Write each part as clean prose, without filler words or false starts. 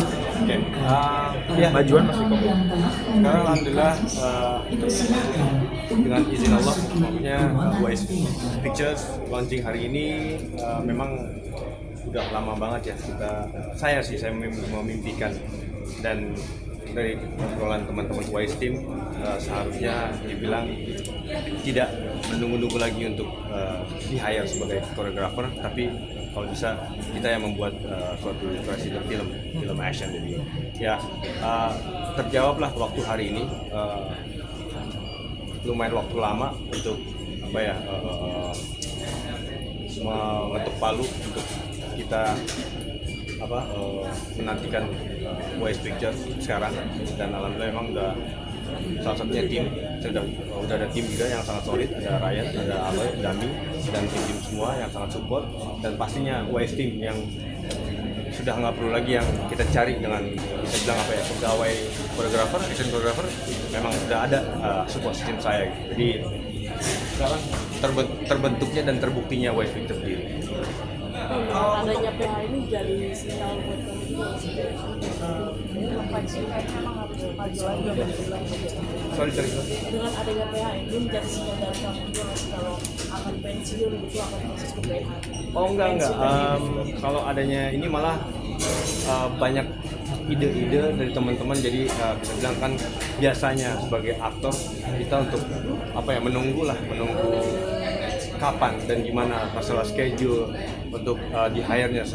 Oke, ya majuan masih komplit. Sekarang alhamdulillah dengan izin Allah, maksudnya Wise Pictures launching hari ini memang udah lama banget ya saya memimpikan, dan dari obrolan teman-teman Wise Team seharusnya dibilang tidak menunggu-nunggu lagi untuk di-hire sebagai koreografer, tapi kalau bisa kita yang membuat suatu kreasi film action. Jadi ya terjawablah waktu hari ini, lumayan waktu lama untuk mengetuk palu untuk kita menantikan Wise Pictures sekarang. Dan alhamdulillah memang udah salah satunya tim, udah ada tim juga yang sangat solid, ada Ryan, ada Aloy, Dami, dan tim semua yang sangat support, dan pastinya Wise Team yang sudah nggak perlu lagi yang kita cari dengan bisa bilang pegawai koreografer, action koreografer, memang sudah ada support system saya gitu. Jadi sekarang terbentuknya dan terbuktinya Wise Pictures sendiri. Adanya PH ini jadi sinyal buat kami juga refleksi memang harus maju lagi. Sorry. Dengan adanya PH ini menjadi sinyal dari kami juga kalau akan pensiun gitu, akan proses ke PH. Oh enggak. Kalau adanya ini malah banyak ide-ide dari teman-teman. Jadi bisa bilang kan biasanya sebagai aktor kita untuk menunggu kapan dan gimana masalah schedule untuk di-hire-nya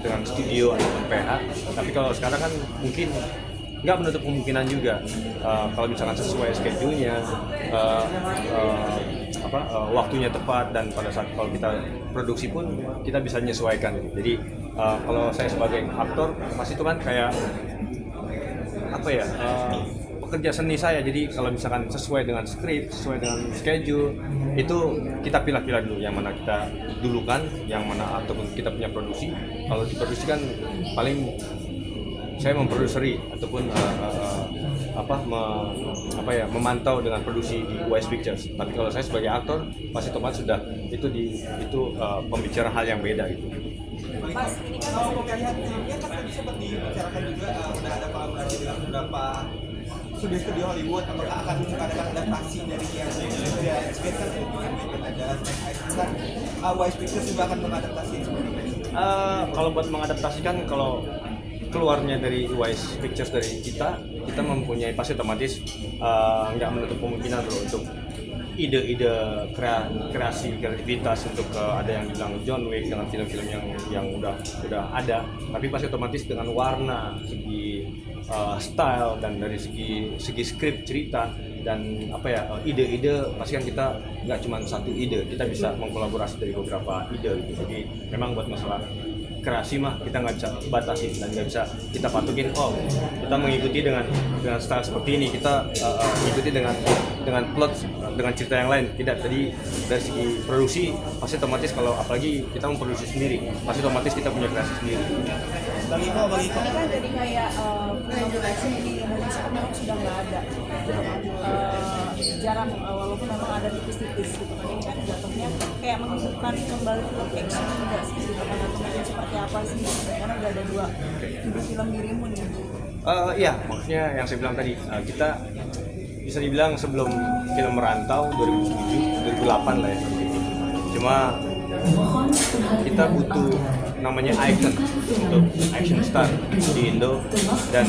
dengan studio atau PH. Tapi kalau sekarang kan mungkin nggak menutup kemungkinan juga kalau misalkan sesuai schedule-nya, waktunya tepat, dan pada saat kalau kita produksi pun kita bisa menyesuaikan. Jadi kalau saya sebagai aktor pasti itu kan kayak pekerja seni saya. Jadi kalau misalkan sesuai dengan skrip, sesuai dengan schedule, itu kita pilih-pilih dulu yang mana kita dulukan, yang mana ataupun kita punya produksi. Kalau diproduksi kan paling saya memproduksi ataupun memantau dengan produksi di Wise Pictures. Tapi kalau saya sebagai aktor pasti otomatis sudah itu pembicaraan hal yang beda gitu. Mas, ini kan kalau melihat filmnya kan tadi sempat dibicarakan juga udah ada kolaborasi dengan beberapa studio Hollywood. Apakah akan mengadakan adaptasi dari yang Skate kan ada kan Wise Pictures juga akan mengadaptasi seperti itu? Kalau buat mengadaptasikan, kalau keluarnya dari Wise Pictures dari kita mempunyai pasti otomatis nggak menutup kemungkinan bro untuk ide-ide kreativitas untuk ada yang bilang John Wick dengan film-film yang udah ada, tapi pasti otomatis dengan warna, segi style, dan dari segi skrip cerita dan ide-ide, pasti kan kita nggak cuma satu ide, kita bisa mengkolaborasi dari beberapa ide gitu. Jadi memang buat masalah kreasi mah kita nggak bisa batasin dan nggak bisa kita patukin kita mengikuti dengan style seperti ini, kita mengikuti dengan plot, dengan cerita yang lain. Tidak. Tadi dari segi produksi pasti otomatis, kalau apalagi kita memproduksi sendiri, pasti otomatis kita punya kreasi sendiri. Bagi Iko Ini kan jadi kayak film di Indonesia kan memang sudah nggak ada, jarang, walaupun memang ada tipis-tipis gitu kan. Ini kan jatuhnya kayak menghidupkan kembali film action juga sih gitu kan. Seperti apa sih, karena udah ada dua film dirimu nih. Iya, maksudnya yang saya bilang tadi, kita bisa dibilang sebelum film Merantau 2007, 2008 lah ya. Cuma kita butuh namanya icon untuk action star di Indo dan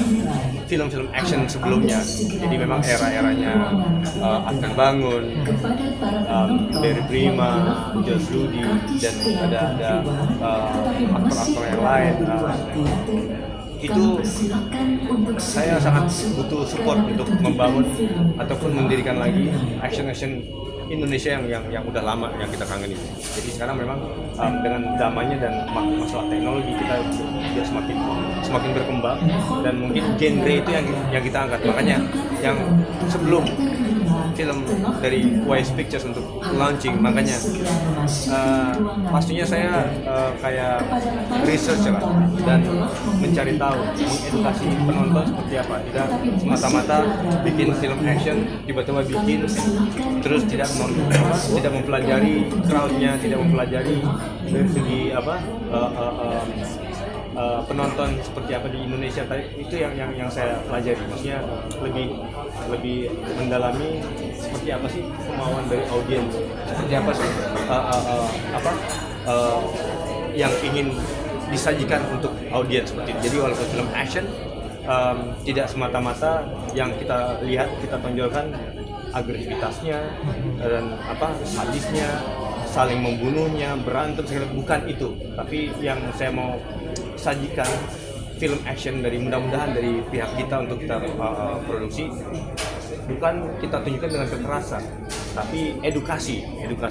film-film action sebelumnya. Jadi memang era-eranya Afgan Bangun, Barry Prima, Josh Rudy, dan ada aktor-aktor yang lain. Itu saya sangat butuh support untuk membangun ataupun mendirikan lagi action Indonesia yang udah lama yang kita kangenin. Jadi sekarang memang dengan zamannya dan masalah teknologi kita sudah semakin berkembang, dan mungkin genre itu yang kita angkat. Makanya yang sebelum film dari Wise Pictures untuk launching, makanya pastinya saya kayak research lah dan mencari tahu, mengedukasi penonton seperti apa. Tidak semata-mata bikin film action tiba-tiba bikin terus tidak mempelajari crowdnya, tidak mempelajari dari segi penonton seperti apa di Indonesia tadi itu yang saya pelajari, maksudnya lebih mendalami seperti apa sih kemauan dari audiens, seperti apa sih yang ingin disajikan untuk audiens seperti itu. Jadi walaupun film action tidak semata-mata yang kita lihat, kita tonjolkan agresivitasnya dan sadisnya, saling membunuhnya, berantem segala, bukan itu. Tapi yang saya mau sajikan film action dari mudah-mudahan dari pihak kita untuk kita produksi, bukan kita tunjukkan dengan kekerasan, tapi edukasi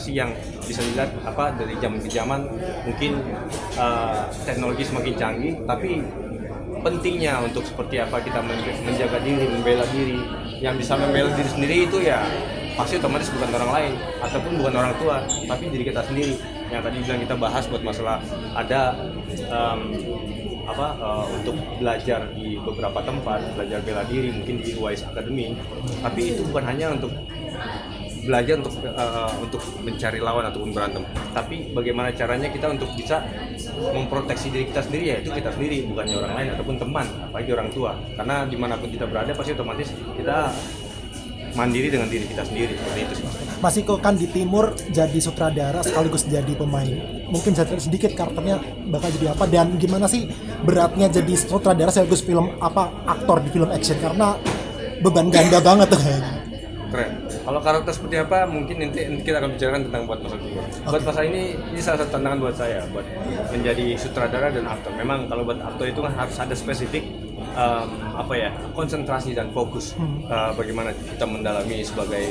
yang bisa dilihat dari zaman ke zaman. Mungkin teknologi semakin canggih, tapi pentingnya untuk seperti apa kita menjaga diri, membela diri. Yang bisa membela diri sendiri itu ya pasti otomatis bukan orang lain ataupun bukan orang tua, tapi diri kita sendiri. Yang tadi bilang kita bahas buat masalah ada untuk belajar di beberapa tempat, belajar bela diri mungkin di Wise Academy, tapi itu bukan hanya untuk belajar untuk mencari lawan ataupun berantem, tapi bagaimana caranya kita untuk bisa memproteksi diri kita sendiri, yaitu kita sendiri, bukannya orang lain ataupun teman, apalagi orang tua. Karena dimanapun kita berada pasti otomatis kita mandiri dengan diri kita sendiri, seperti itu sih. Mas Iko kan di timur jadi sutradara sekaligus jadi pemain. Mungkin sedikit karakternya bakal jadi apa, dan gimana sih beratnya jadi sutradara sekaligus aktor di film action, karena beban ganda banget tuh kayaknya. Keren. Kalau karakter seperti apa mungkin nanti kita akan bicarakan tentang buat masa juga. Buat masa ini salah satu tantangan buat saya buat menjadi sutradara dan aktor. Memang kalau buat aktor itu kan harus ada spesifik konsentrasi dan fokus. Bagaimana kita mendalami sebagai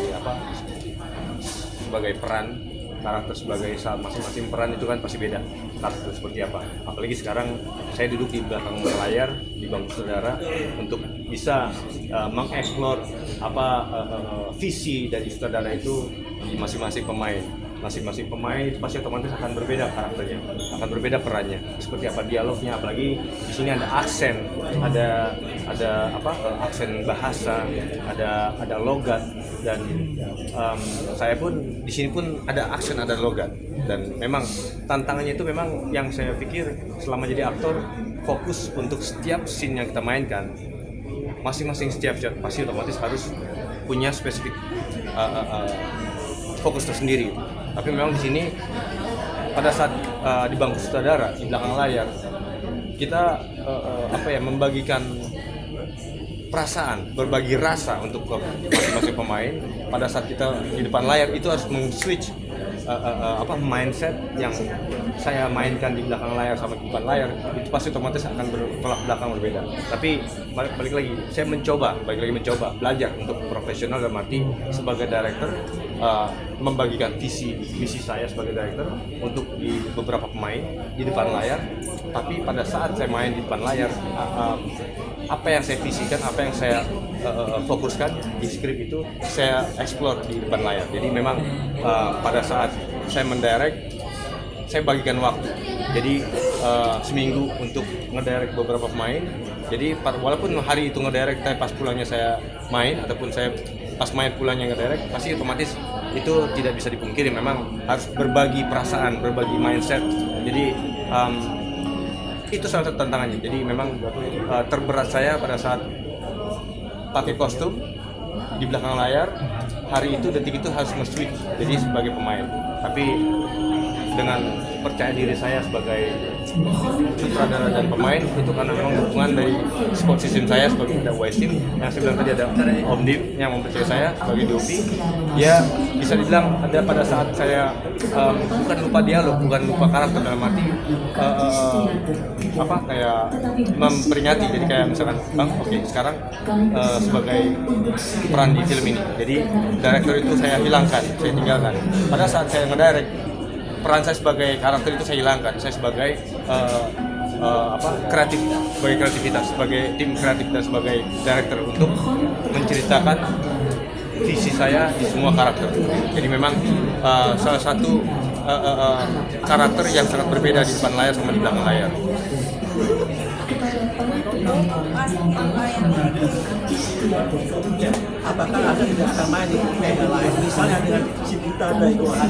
peran karakter, sebagai masing-masing peran itu kan pasti beda karakter seperti apa. Apalagi sekarang saya duduk di belakang layar di bangku saudara untuk bisa mengeksplor visi dari sutradara itu di masing-masing pemain. Masing-masing pemain itu pasti otomatis akan berbeda karakternya, akan berbeda perannya, seperti apa dialognya. Apalagi di sini ada aksen, ada aksen bahasa, ada logat, dan saya pun di sini pun ada aksen, ada logat. Dan memang tantangannya itu memang yang saya pikir selama jadi aktor, fokus untuk setiap scene yang kita mainkan, masing-masing setiap shot pasti otomatis harus punya spesifik fokus tersendiri. Tapi memang di sini pada saat di bangku sutradara di belakang layar kita membagikan perasaan, berbagi rasa untuk masing-masing pemain. Pada saat kita di depan layar itu harus meng-switch mindset yang saya mainkan di belakang layar sama di depan layar, itu pasti otomatis akan bertolak belakang berbeda. Tapi balik lagi saya mencoba belajar untuk profesional dalam arti sebagai director, membagikan visi misi saya sebagai director untuk di beberapa pemain di depan layar. Tapi pada saat saya main di depan layar, apa yang saya visikan, apa yang saya fokuskan di skrip itu saya explore di depan layar. Jadi memang pada saat saya mendirect, saya bagikan waktu. Jadi seminggu untuk ngedirect beberapa pemain. Jadi walaupun hari itu ngedirect, tapi pas pulangnya saya main, ataupun saya pas main pulangnya ngedirect, pasti otomatis itu tidak bisa dipungkiri. Memang harus berbagi perasaan, berbagi mindset. Jadi itu salah satu tantangannya. Jadi memang terberat saya pada saat pakai kostum di belakang layar, hari itu, detik itu harus nge-switch jadi sebagai pemain. Tapi dengan percaya diri saya sebagai sutradara dan pemain, itu karena memang dukungan dari support system saya sebagai ada Wise Team, yang saya bilang tadi ada Om Dim yang mempercayai saya sebagai DOP. Ya bisa dibilang ada pada saat saya bukan lupa dialog, bukan lupa karakter, dalam arti kayak memperingati. Jadi kayak misalkan Bang, oke, sekarang sebagai peran di film ini, jadi director itu saya hilangkan, saya tinggalkan. Pada saat saya ngedirect, peran saya sebagai karakter itu saya hilangkan. Saya sebagai kreatif, sebagai kreativitas, sebagai tim kreatif dan sebagai director untuk menceritakan visi saya di semua karakter. Jadi memang salah satu karakter yang sangat berbeda di depan layar sama di belakang layar. Mas, apa yang Apakah ada kerjasama di media lain, misalnya dengan si Buta dari Gohan?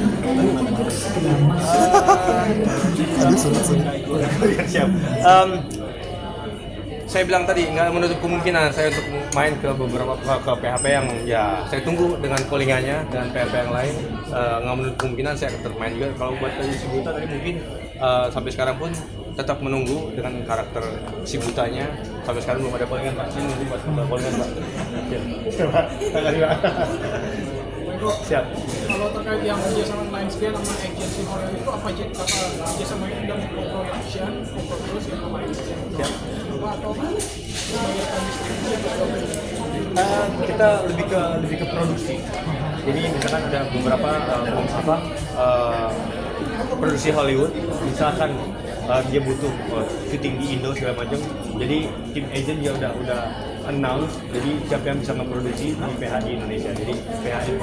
Siap. Saya bilang tadi nggak menutup kemungkinan saya untuk main ke beberapa ke PHP yang ya saya tunggu dengan callingannya dengan PHP yang lain. Nggak menutup kemungkinan saya akan termain juga. Kalau buat tadi si Buta tadi mungkin sampai sekarang pun tetap menunggu dengan karakter si Butanya. Sampai sekarang belum ada callingan Pak. Ini nunggu buat callingan Pak. Siap. Kalau terkait yang kerjasama Lionsgate sama agensi horror itu apa aja kerjasama itu udah production, terus yang sama Siap. atau membayarkan distribusi Kita lebih ke produksi. Jadi misalkan ada beberapa produksi Hollywood, misalkan dia butuh syuting di Indo segala macam. Jadi tim agent dia udah announce. Jadi siapa yang bisa memproduksi di PHI Indonesia. Jadi PHI